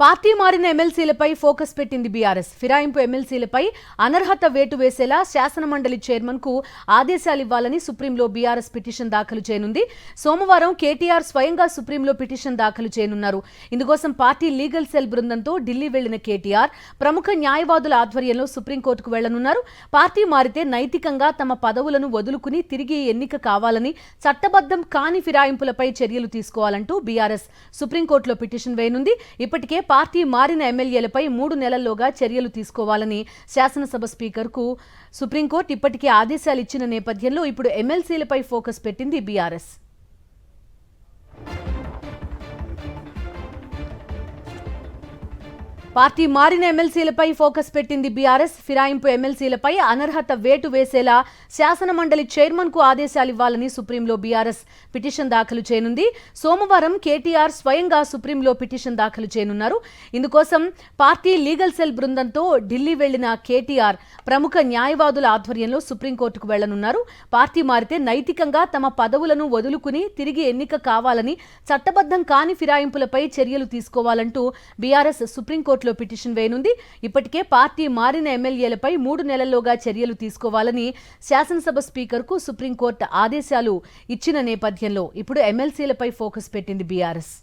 Party మారిన ఎమ్మెల్సీలపై focus పెట్టింది BRS. ఫిరాయింపు ఎమ్మెల్సీలపై అనర్హత వేటు వేసేలా శాసనమండలి చైర్మన్ కు ఆదేశాలివ్వాలని సుప్రీంలో బీఆర్ఎస్ పిటిషన్ దాఖలు చేయనుంది. సోమవారం కేటీఆర్ స్వయంగా సుప్రీంలో పిటిషన్ దాఖలు చేయనున్నారు. ఇందుకోసం పార్టీ లీగల్ సెల్ బృందంతో ఢిల్లీ వెళ్లిన కేటీఆర్ ప్రముఖ న్యాయవాదుల ఆధ్వర్యంలో సుప్రీంకోర్టుకు వెళ్లనున్నారు. పార్టీ మారితే నైతికంగా తమ పదవులను వదులుకుని తిరిగి ఎన్నిక కావాలని, చట్టబద్ధం కాని ఫిరాయింపులపై చర్యలు తీసుకోవాలంటూ బీఆర్ఎస్ సుప్రీంకోర్టులో పిటిషన్ వేయనుంది. ఇప్పటికే పార్టీ మారిన ఎమ్మెల్యేలపై 3 నెలల్లోగా చర్యలు తీసుకోవాలని శాసనసభ స్పీకర్కు సుప్రీంకోర్టు ఇప్పటికే ఆదేశాలు ఇచ్చిన నేపథ్యంలో ఇప్పుడు ఎమ్మెల్సీలపై ఫోకస్ పెట్టింది బీఆర్ఎస్. పార్టీ మారిన ఎమ్మెల్సీలపై ఫోకస్ పెట్టింది బీఆర్ఎస్. ఫిరాయింపు ఎమ్మెల్సీలపై అనర్హత వేటు వేసేలా శాసనమండలి చైర్మన్ కు ఆదేశాలివ్వాలని సుప్రీంలో బీఆర్ఎస్ పిటిషన్ దాఖలు చేయనుంది. సోమవారం కేటీఆర్ స్వయంగా సుప్రీంలో పిటిషన్ దాఖలు చేయనున్నారు. ఇందుకోసం పార్టీ లీగల్ సెల్ బృందంతో ఢిల్లీ వెళ్లిన కేటీఆర్ ప్రముఖ న్యాయవాదుల ఆధ్వర్యంలో సుప్రీంకోర్టుకు వెళ్లనున్నారు. పార్టీ మారితే నైతికంగా తమ పదవులను వదులుకుని తిరిగి ఎన్నిక కావాలని, చట్టబద్ధం కాని ఫిరాయింపులపై చర్యలు తీసుకోవాలంటూ బీఆర్ఎస్ సుప్రీంకోర్టులో పిటిషన్ వేయనుంది. ఇప్పటికే పార్టీ మారిన ఎమ్మెల్యేలపై 3 నెలల్లోగా చర్యలు తీసుకోవాలని శాసనసభ స్పీకర్కు సుప్రీంకోర్టు ఆదేశాలు ఇచ్చిన నేపథ్యంలో ఇప్పుడు ఎమ్మెల్సీలపై ఫోకస్ పెట్టింది బీఆర్ఎస్.